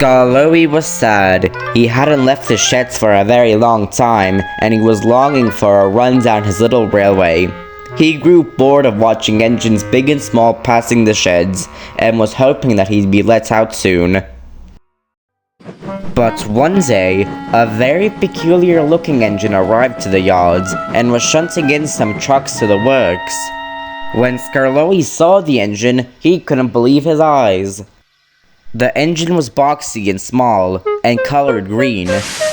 Skarloey was sad. He hadn't left the sheds for a very long time, and he was longing for a run down his little railway. He grew bored of watching engines big and small passing the sheds, and was hoping that he'd be let out soon. But one day, a very peculiar looking engine arrived to the yards, and was shunting in some trucks to the works. When Skarloey saw the engine, he couldn't believe his eyes. The engine was boxy and small, and colored green,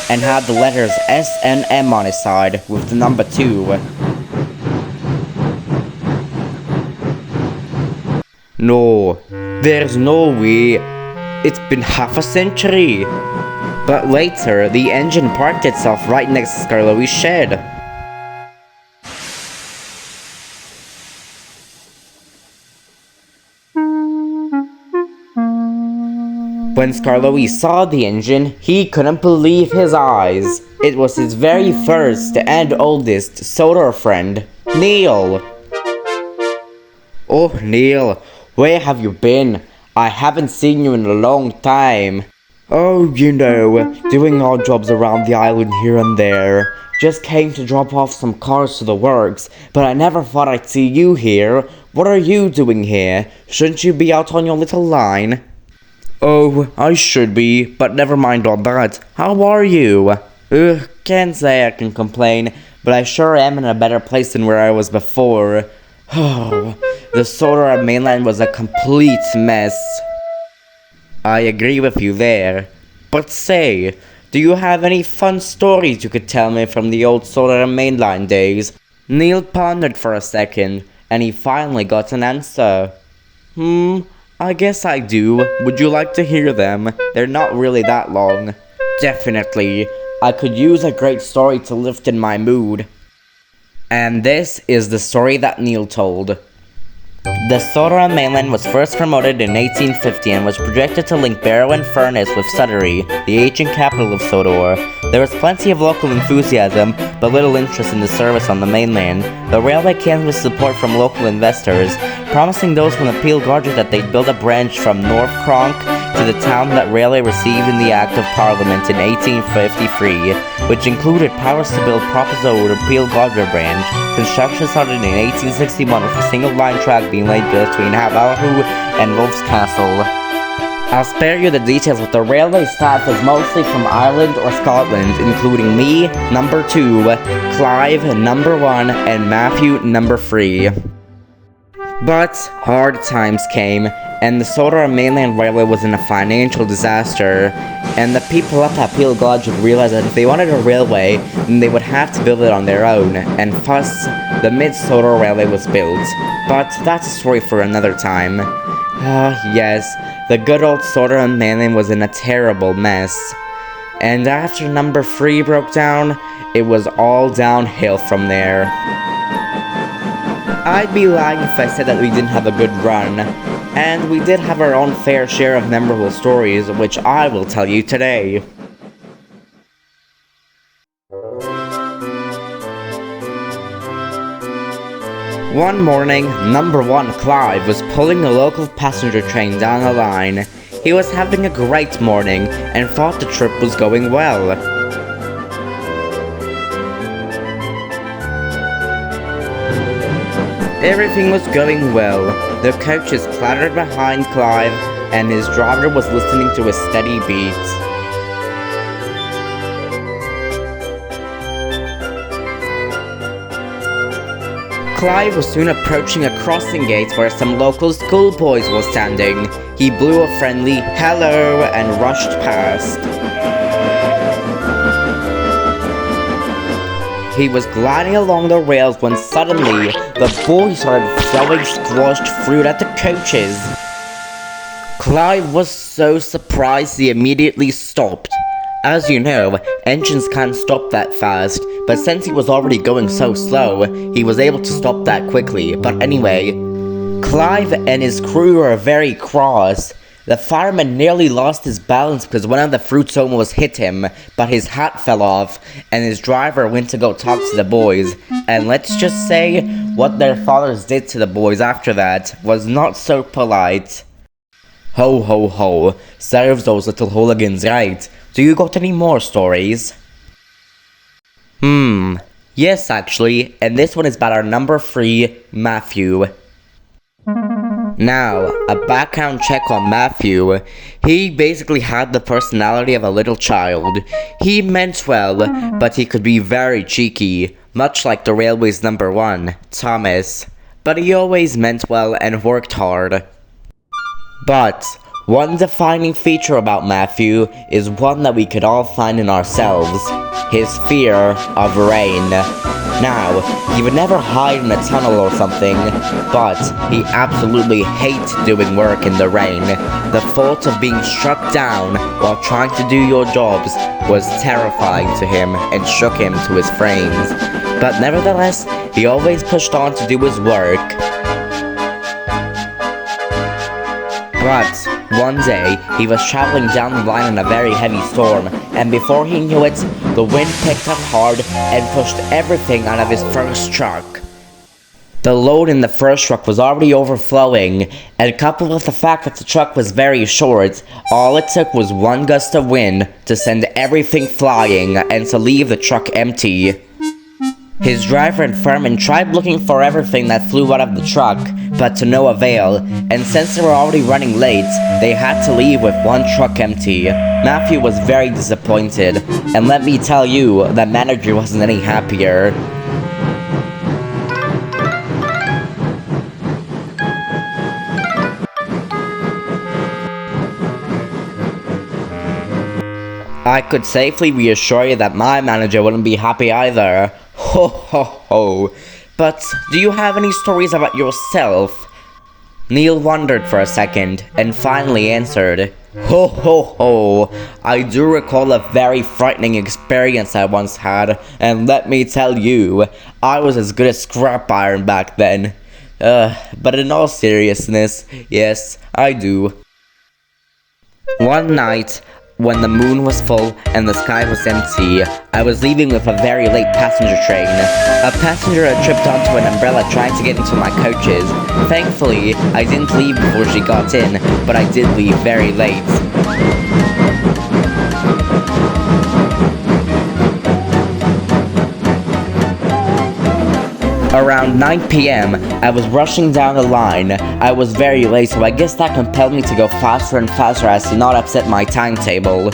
and had the letters S and M on its side, with the number 2. No, there's no way. It's been half a century. But later, the engine parked itself right next to Skarloey's shed. When Skarloey saw the engine, he couldn't believe his eyes. It was his very first and oldest Sodor friend, Neil. Oh, Neil, where have you been? I haven't seen you in a long time. Oh, you know, doing odd jobs around the island here and there. Just came to drop off some cars to the works, but I never thought I'd see you here. What are you doing here? Shouldn't you be out on your little line? Oh, I should be, but never mind all that. How are you? Can't say I can complain, but I sure am in a better place than where I was before. Oh, the Sodor at Mainland was a complete mess. I agree with you there. But say, do you have any fun stories you could tell me from the old Sodor and Mainland days? Neil pondered for a second, and he finally got an answer. I guess I do. Would you like to hear them? They're not really that long. Definitely. I could use a great story to lift in my mood. And this is the story that Neil told. The Sodor on Mainland was first promoted in 1850 and was projected to link Barrow and Furness with Sudbury, the ancient capital of Sodor. There was plenty of local enthusiasm, but little interest in the service on the mainland. The railway canvassed support from local investors, promising those from the Peel Gorges that they'd build a branch from North Cronk to the town that railway received in the Act of Parliament in 1853, which included powers to build Proposal to Peel Gorges branch. Construction started in 1861 with a single line track being laid between Havalhu and Wolf's Castle. I'll spare you the details, but the railway staff is mostly from Ireland or Scotland, including me, number 2, Clive, number 1, and Matthew, number 3. But hard times came, and the Sodor Mainland Railway was in a financial disaster, and the people up at Peel Gorges realized that if they wanted a railway, then they would have to build it on their own, and thus, the Mid-Sodor Railway was built. But that's a story for another time. Yes, the good old Sodor Mainland was in a terrible mess. And after number 3 broke down, it was all downhill from there. I'd be lying if I said that we didn't have a good run, and we did have our own fair share of memorable stories, which I will tell you today. One morning, number 1 Clive was pulling a local passenger train down the line. He was having a great morning, and thought the trip was going well. Everything was going well. The coaches clattered behind Clive, and his driver was listening to a steady beat. Clive was soon approaching a crossing gate where some local schoolboys were standing. He blew a friendly hello and rushed past. He was gliding along the rails when suddenly, the boys started throwing squashed fruit at the coaches. Clive was so surprised he immediately stopped. As you know, engines can't stop that fast, but since he was already going so slow, he was able to stop that quickly. But anyway, Clive and his crew were very cross. The fireman nearly lost his balance because one of the fruits almost hit him, but his hat fell off, and his driver went to go talk to the boys. And let's just say, what their fathers did to the boys after that was not so polite. Ho ho ho, serves those little hooligans right. Do you got any more stories? Yes actually, and this one is about our number 3, Matthew. Now, a background check on Matthew. He basically had the personality of a little child. He meant well, but he could be very cheeky, much like the railway's number 1, Thomas. But he always meant well and worked hard. But one defining feature about Matthew is one that we could all find in ourselves: his fear of rain. Now, he would never hide in a tunnel or something, but he absolutely hates doing work in the rain. The thought of being struck down while trying to do your jobs was terrifying to him and shook him to his frames. But nevertheless, he always pushed on to do his work. But one day, he was traveling down the line in a very heavy storm, and before he knew it, the wind picked up hard and pushed everything out of his first truck. The load in the first truck was already overflowing, and coupled with the fact that the truck was very short, all it took was one gust of wind to send everything flying and to leave the truck empty. His driver and fireman tried looking for everything that flew out of the truck, but to no avail, and since they were already running late, they had to leave with one truck empty. Matthew was very disappointed, and let me tell you, the manager wasn't any happier. I could safely reassure you that my manager wouldn't be happy either. Ho ho ho. But do you have any stories about yourself? Neil wondered for a second, and finally answered, Ho ho ho. I do recall a very frightening experience I once had, and let me tell you, I was as good as scrap iron back then. But in all seriousness, yes, I do. One night, when the moon was full and the sky was empty, I was leaving with a very late passenger train. A passenger had tripped onto an umbrella trying to get into my coaches. Thankfully, I didn't leave before she got in, but I did leave very late. Around 9 p.m., I was rushing down the line. I was very late, so I guess that compelled me to go faster and faster as to not upset my timetable.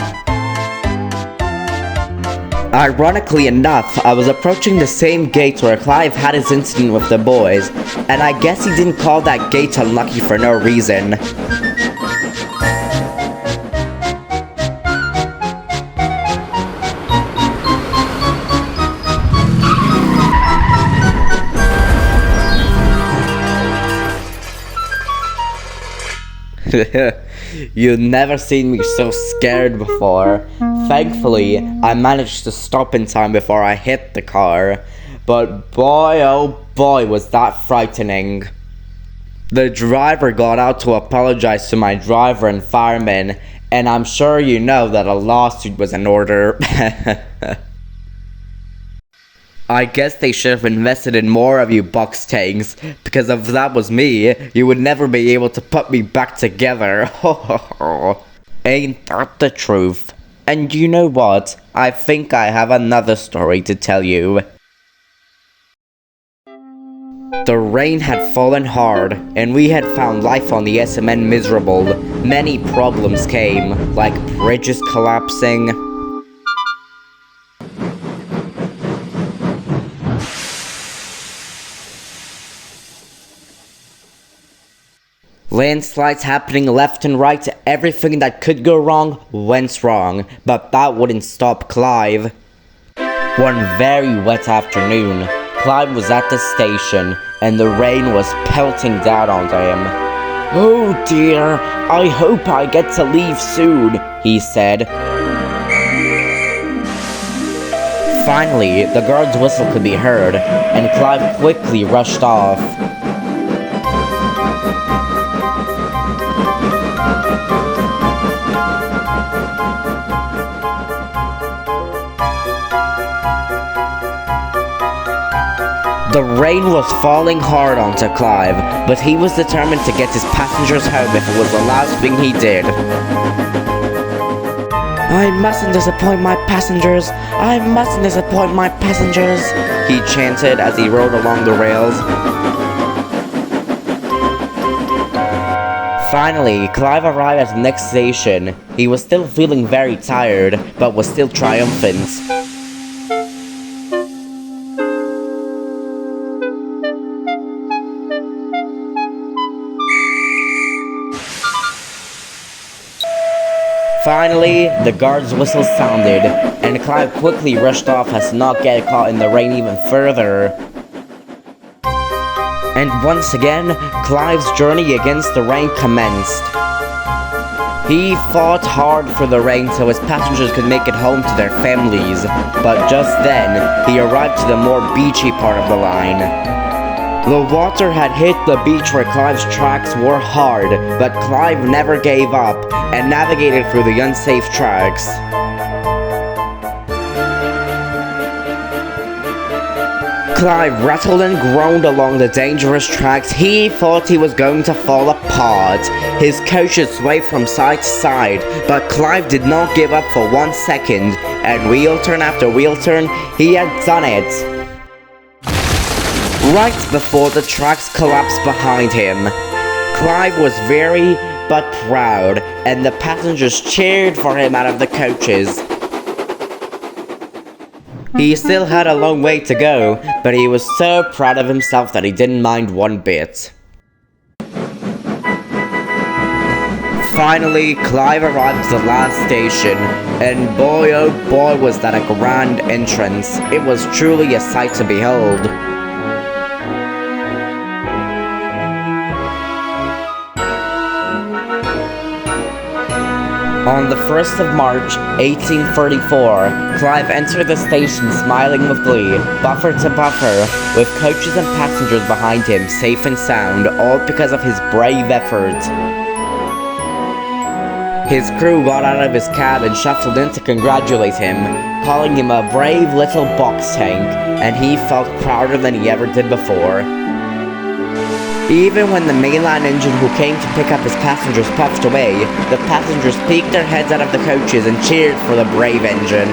Ironically enough, I was approaching the same gate where Clive had his incident with the boys, and I guess he didn't call that gate unlucky for no reason. You've never seen me so scared before. Thankfully, I managed to stop in time before I hit the car. But boy oh boy was that frightening. The driver got out to apologize to my driver and fireman, and I'm sure you know that a lawsuit was in order. I guess they should have invested in more of you box tanks, because if that was me, you would never be able to put me back together. Ain't that the truth? And you know what? I think I have another story to tell you. The rain had fallen hard, and we had found life on the SMN miserable. Many problems came, like bridges collapsing, landslides happening left and right. Everything that could go wrong went wrong, but that wouldn't stop Clive. One very wet afternoon, Clive was at the station, and the rain was pelting down onto him. "Oh dear, I hope I get to leave soon," he said. Finally, the guard's whistle could be heard, and Clive quickly rushed off. The rain was falling hard onto Clive, but he was determined to get his passengers home if it was the last thing he did. I mustn't disappoint my passengers. I mustn't disappoint my passengers, he chanted as he rode along the rails. Finally, Clive arrived at the next station. He was still feeling very tired, but was still triumphant. Finally, the guard's whistle sounded, and Clive quickly rushed off as to not get caught in the rain even further. And once again, Clive's journey against the rain commenced. He fought hard for the rain so his passengers could make it home to their families, but just then, he arrived to the more beachy part of the line. The water had hit the beach where Clive's tracks were hard, but Clive never gave up and navigated through the unsafe tracks. Clive rattled and groaned along the dangerous tracks. He thought he was going to fall apart. His coaches swayed from side to side, but Clive did not give up for 1 second, and wheel turn after wheel turn, he had done it. Right before the tracks collapsed behind him. Clive was very but proud, and the passengers cheered for him out of the coaches. He still had a long way to go, but he was so proud of himself that he didn't mind one bit. Finally, Clive arrived at the last station, and boy oh boy was that a grand entrance. It was truly a sight to behold. On the 1st of March, 1834, Clive entered the station smiling with glee, buffer to buffer, with coaches and passengers behind him safe and sound, all because of his brave effort. His crew got out of his cab and shuffled in to congratulate him, calling him a brave little box tank, and he felt prouder than he ever did before. Even when the Mainland engine who came to pick up his passengers puffed away, the passengers peeked their heads out of the coaches and cheered for the brave engine.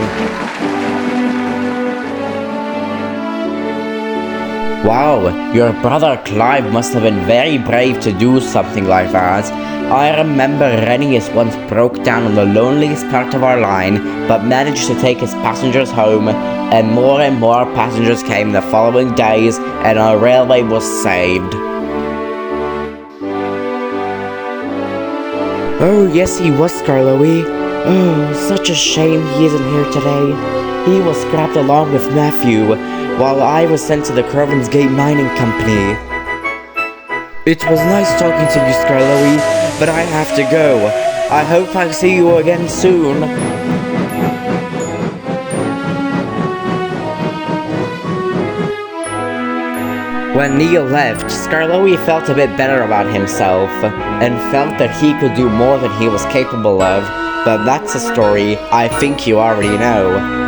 Wow, your brother Clive must have been very brave to do something like that. I remember Rennius once broke down on the loneliest part of our line, but managed to take his passengers home, and more passengers came the following days, and our railway was saved. Oh, yes, he was, Scarlowy. Oh, such a shame he isn't here today. He was scrapped along with Matthew, while I was sent to the Crovens Gate Mining Company. It was nice talking to you, Scarlowy, but I have to go. I hope I'll see you again soon. When Neil left, Scarlowy felt a bit better about himself, and felt that he could do more than he was capable of, but that's a story I think you already know.